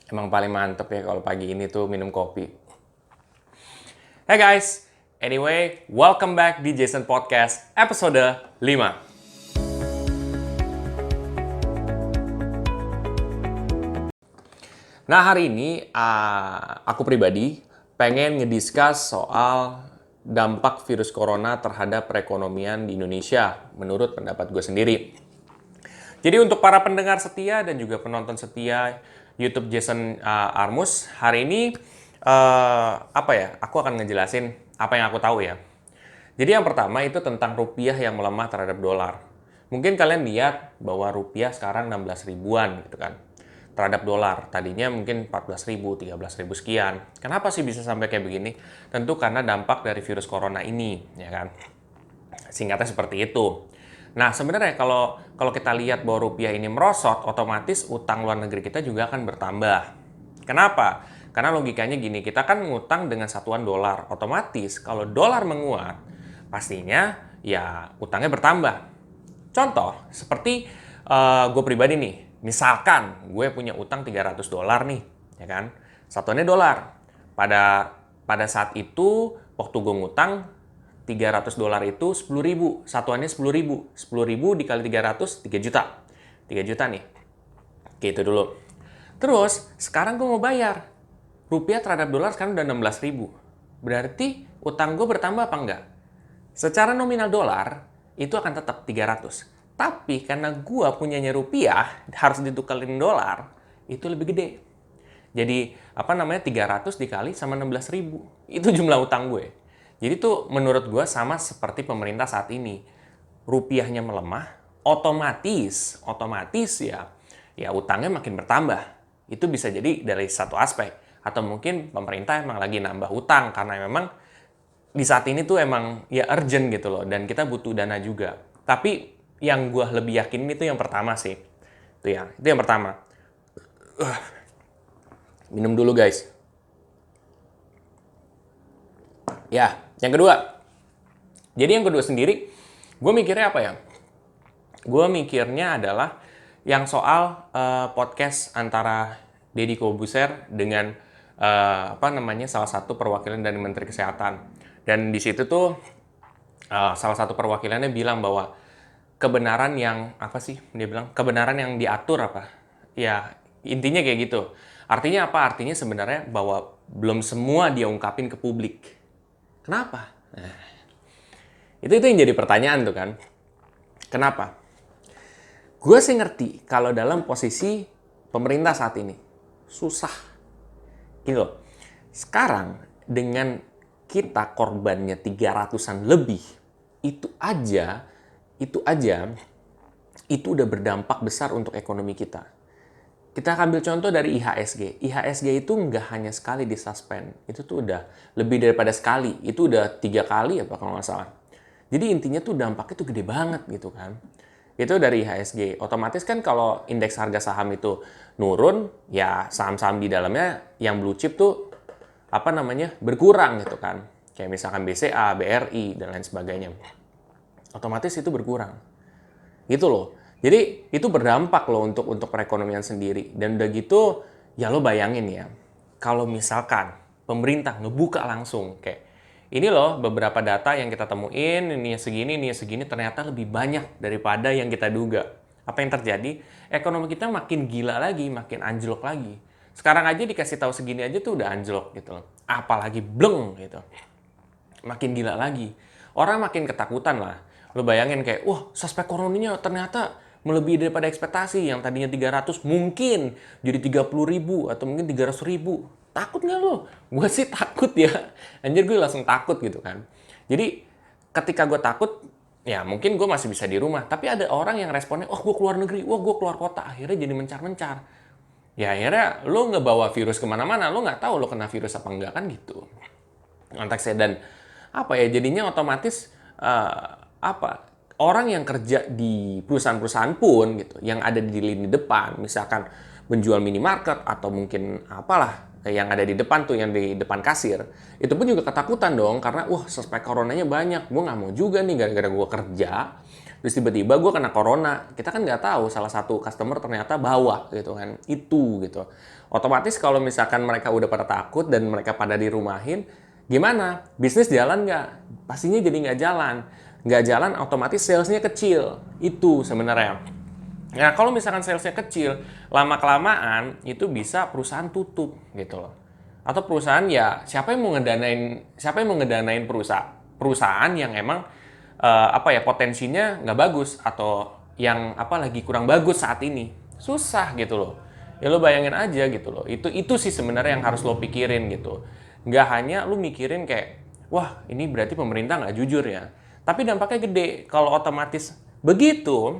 Emang paling mantep ya kalau pagi ini tuh minum kopi. Hey guys, anyway, welcome back di Jason Podcast episode 5. Nah hari ini aku pribadi pengen ngediscuss soal dampak virus corona terhadap perekonomian di Indonesia menurut pendapat gue sendiri. Jadi untuk para pendengar setia dan juga penonton setia YouTube Jason Armus, hari ini aku akan ngejelasin apa yang aku tahu ya. Jadi yang pertama itu tentang rupiah yang melemah terhadap dolar. Mungkin kalian lihat bahwa rupiah sekarang 16 ribuan gitu kan terhadap dolar. Tadinya mungkin 14 ribu, 13 ribu sekian. Kenapa sih bisa sampai kayak begini? Tentu karena dampak dari virus corona ini, ya kan? Singkatnya seperti itu. Nah, sebenarnya kalau kita lihat bahwa rupiah ini merosot, otomatis utang luar negeri kita juga akan bertambah. Kenapa? Karena logikanya gini, kita kan ngutang dengan satuan dolar. Otomatis kalau dolar menguat, pastinya ya utangnya bertambah. Contoh, seperti gue pribadi nih, misalkan gue punya utang 300 dolar nih, ya kan? Satuannya dolar. Pada saat itu, waktu gue ngutang, 300 dolar itu 10 ribu, satuannya 10 ribu. 10 ribu dikali 300, 3 juta. 3 juta nih. Gitu dulu. Terus, sekarang gue mau bayar. Rupiah terhadap dolar sekarang udah 16 ribu. Berarti utang gue bertambah apa enggak? Secara nominal dolar, itu akan tetap 300. Tapi karena gue punyanya rupiah, harus ditukerin dolar, itu lebih gede. Jadi, 300 dikali sama 16 ribu. Itu jumlah utang gue. Jadi tuh menurut gue sama seperti pemerintah saat ini. Rupiahnya melemah, otomatis ya utangnya makin bertambah. Itu bisa jadi dari satu aspek. Atau mungkin pemerintah emang lagi nambah utang karena memang di saat ini tuh emang ya urgent gitu loh. Dan kita butuh dana juga. Tapi yang gue lebih yakin itu yang pertama sih. Itu yang pertama. Minum dulu guys. Ya, yang kedua. Jadi yang kedua sendiri, gue mikirnya apa ya? Gue mikirnya adalah yang soal podcast antara Deddy Corbuzier dengan salah satu perwakilan dari Menteri Kesehatan. Dan di situ tuh salah satu perwakilannya bilang bahwa kebenaran yang dia bilang kebenaran yang diatur apa? Ya, intinya kayak gitu. Artinya apa? Artinya sebenarnya bahwa belum semua dia ungkapin ke publik. Kenapa? Nah, itu yang jadi pertanyaan tuh kan. Kenapa? Gue sih ngerti kalau dalam posisi pemerintah saat ini. Susah. Gini loh. Sekarang dengan kita korbannya 300-an lebih, itu aja itu udah berdampak besar untuk ekonomi kita. Kita ambil contoh dari IHSG. IHSG itu nggak hanya sekali disuspend. Itu tuh udah lebih daripada sekali. Itu udah 3 kali apa kalau nggak salah. Jadi intinya tuh dampaknya tuh gede banget gitu kan. Itu dari IHSG. Otomatis kan kalau indeks harga saham itu nurun, ya saham-saham di dalamnya yang blue chip tuh berkurang gitu kan. Kayak misalkan BCA, BRI, dan lain sebagainya. Otomatis itu berkurang. Gitu loh. Jadi itu berdampak loh untuk perekonomian sendiri. Dan udah gitu, ya lo bayangin ya, kalau misalkan pemerintah ngebuka langsung kayak ini loh beberapa data yang kita temuin, ini segini, ternyata lebih banyak daripada yang kita duga. Apa yang terjadi? Ekonomi kita makin gila lagi, makin anjlok lagi. Sekarang aja dikasih tahu segini aja tuh udah anjlok gitu loh. Apalagi bleng gitu. Makin gila lagi. Orang makin ketakutan lah. Lo bayangin kayak, wah suspek coronanya ternyata melebihi daripada ekspektasi. Yang tadinya 300 mungkin jadi 30 ribu atau mungkin 300 ribu. Takut nggak lo? Gue sih takut ya. Anjir gue langsung takut gitu kan. Jadi ketika gue takut, ya mungkin gue masih bisa di rumah. Tapi ada orang yang responnya, oh gue keluar negeri, wah gue keluar kota. Akhirnya jadi mencar-mencar. Ya akhirnya lo ngebawa virus kemana-mana. Lo nggak tahu lo kena virus apa enggak kan gitu. Konteksnya dan jadinya otomatis orang yang kerja di perusahaan-perusahaan pun gitu yang ada di lini depan, misalkan menjual minimarket atau mungkin yang ada di depan tuh, yang di depan kasir, itu pun juga ketakutan dong karena suspek coronanya banyak. Gue nggak mau juga nih gara-gara gue kerja Terus tiba-tiba gue kena corona. Kita kan nggak tahu salah satu customer ternyata bawa gitu kan. Itu gitu. Otomatis kalau misalkan mereka udah pada takut dan mereka pada dirumahin, gimana? Bisnis jalan nggak? Pastinya jadi nggak jalan. Nggak jalan otomatis salesnya kecil. Itu sebenarnya. Nah, kalau misalkan salesnya kecil, lama-kelamaan itu bisa perusahaan tutup gitu loh. Atau perusahaan ya siapa yang mau ngedanain perusahaan yang emang potensinya nggak bagus atau yang lagi kurang bagus saat ini. Susah gitu loh. Ya lo bayangin aja gitu loh. Itu sih sebenarnya yang harus lo pikirin gitu. Nggak hanya lo mikirin kayak, wah ini berarti pemerintah nggak jujur ya. Tapi dampaknya gede. Kalau otomatis begitu,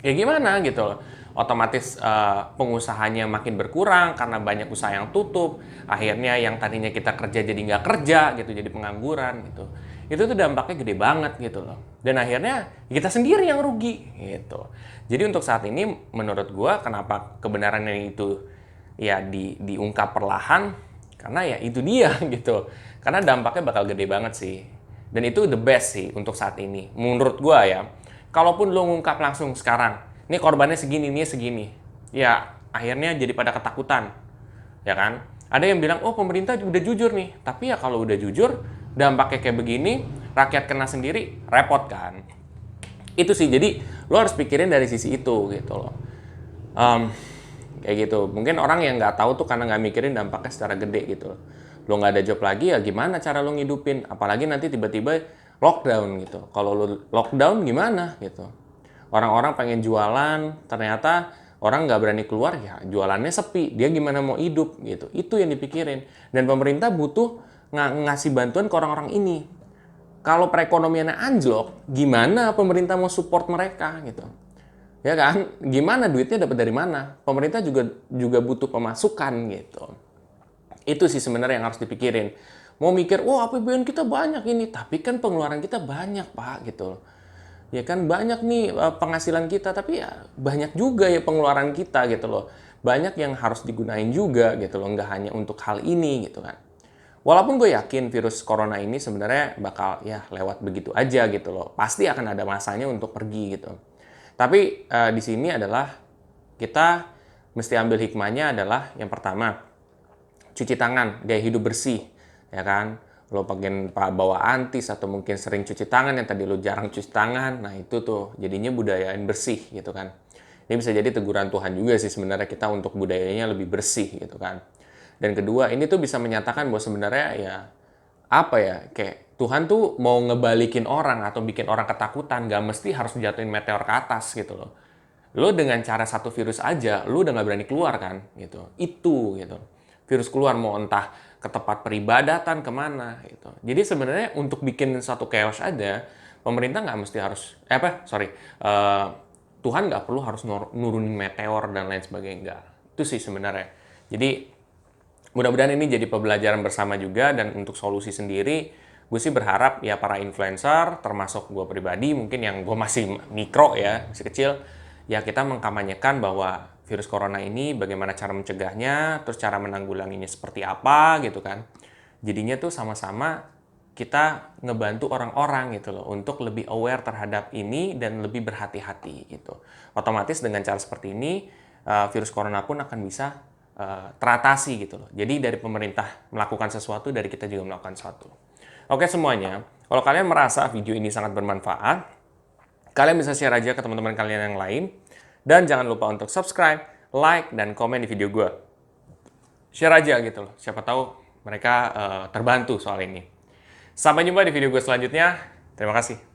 ya gimana gitu loh. Otomatis pengusahanya makin berkurang karena banyak usaha yang tutup. Akhirnya yang tadinya kita kerja jadi nggak kerja gitu, jadi pengangguran gitu. Itu tuh dampaknya gede banget gitu loh. Dan akhirnya kita sendiri yang rugi gitu. Jadi untuk saat ini menurut gua kenapa kebenarannya itu ya diungkap perlahan, karena ya itu dia gitu. Karena dampaknya bakal gede banget sih. Dan itu the best sih untuk saat ini. Menurut gua ya. Kalaupun lo ngungkap langsung sekarang, ini korbannya segini, ini segini. Ya, akhirnya jadi pada ketakutan. Ya kan? Ada yang bilang, oh pemerintah udah jujur nih. Tapi ya kalau udah jujur, dampaknya kayak begini, rakyat kena sendiri, repot kan? Itu sih, jadi lo harus pikirin dari sisi itu gitu loh. Kayak gitu. Mungkin orang yang nggak tahu tuh karena nggak mikirin dampaknya secara gede gitu loh. Lo nggak ada job lagi ya gimana cara lo ngidupin? Apalagi nanti tiba-tiba lockdown gitu. Kalau lo lockdown gimana gitu? Orang-orang pengen jualan, ternyata orang nggak berani keluar ya jualannya sepi. Dia gimana mau hidup gitu? Itu yang dipikirin. Dan pemerintah butuh ngasih bantuan ke orang-orang ini. Kalau perekonomiannya anjlok, gimana pemerintah mau support mereka gitu? Ya kan? Gimana duitnya dapat dari mana? Pemerintah juga butuh pemasukan gitu. Itu sih sebenarnya yang harus dipikirin. Mau mikir, wah APBN kita banyak ini, tapi kan pengeluaran kita banyak Pak gitu. Ya kan banyak nih penghasilan kita, tapi ya banyak juga ya pengeluaran kita gitu loh. Banyak yang harus digunain juga gitu loh, nggak hanya untuk hal ini gitu kan. Walaupun gue yakin virus corona ini sebenarnya bakal ya lewat begitu aja gitu loh. Pasti akan ada masanya untuk pergi gitu. Tapi di sini adalah kita mesti ambil hikmahnya adalah yang pertama, cuci tangan, gaya hidup bersih, ya kan? Lo pengen bawa antis atau mungkin sering cuci tangan yang tadi lo jarang cuci tangan, nah itu tuh jadinya budayain bersih gitu kan. Ini bisa jadi teguran Tuhan juga sih sebenarnya kita untuk budayanya lebih bersih gitu kan. Dan kedua, ini tuh bisa menyatakan bahwa sebenarnya ya kayak Tuhan tuh mau ngebalikin orang atau bikin orang ketakutan, gak mesti harus jatuhin meteor ke atas gitu loh. Lo dengan cara satu virus aja, lo udah gak berani keluar kan gitu. Itu gitu. Virus keluar mau entah ke tempat peribadatan kemana gitu. Jadi sebenarnya untuk bikin satu chaos aja, pemerintah nggak mesti harus Tuhan nggak perlu harus nurunin meteor dan lain sebagainya, enggak. Itu sih sebenarnya. Jadi mudah-mudahan ini jadi pembelajaran bersama juga, dan untuk solusi sendiri, gue sih berharap ya para influencer, termasuk gue pribadi, mungkin yang gue masih mikro ya, masih kecil, ya kita mengkampanyekan bahwa virus corona ini bagaimana cara mencegahnya, terus cara menanggulanginya seperti apa gitu kan. Jadinya tuh sama-sama kita ngebantu orang-orang gitu loh, untuk lebih aware terhadap ini dan lebih berhati-hati gitu. Otomatis dengan cara seperti ini, virus corona pun akan bisa teratasi gitu loh. Jadi dari pemerintah melakukan sesuatu, dari kita juga melakukan sesuatu. Oke semuanya, kalau kalian merasa video ini sangat bermanfaat, kalian bisa share aja ke teman-teman kalian yang lain. Dan jangan lupa untuk subscribe, like, dan komen di video gue. Share aja gitu loh, siapa tahu mereka terbantu soal ini. Sampai jumpa di video gue selanjutnya. Terima kasih.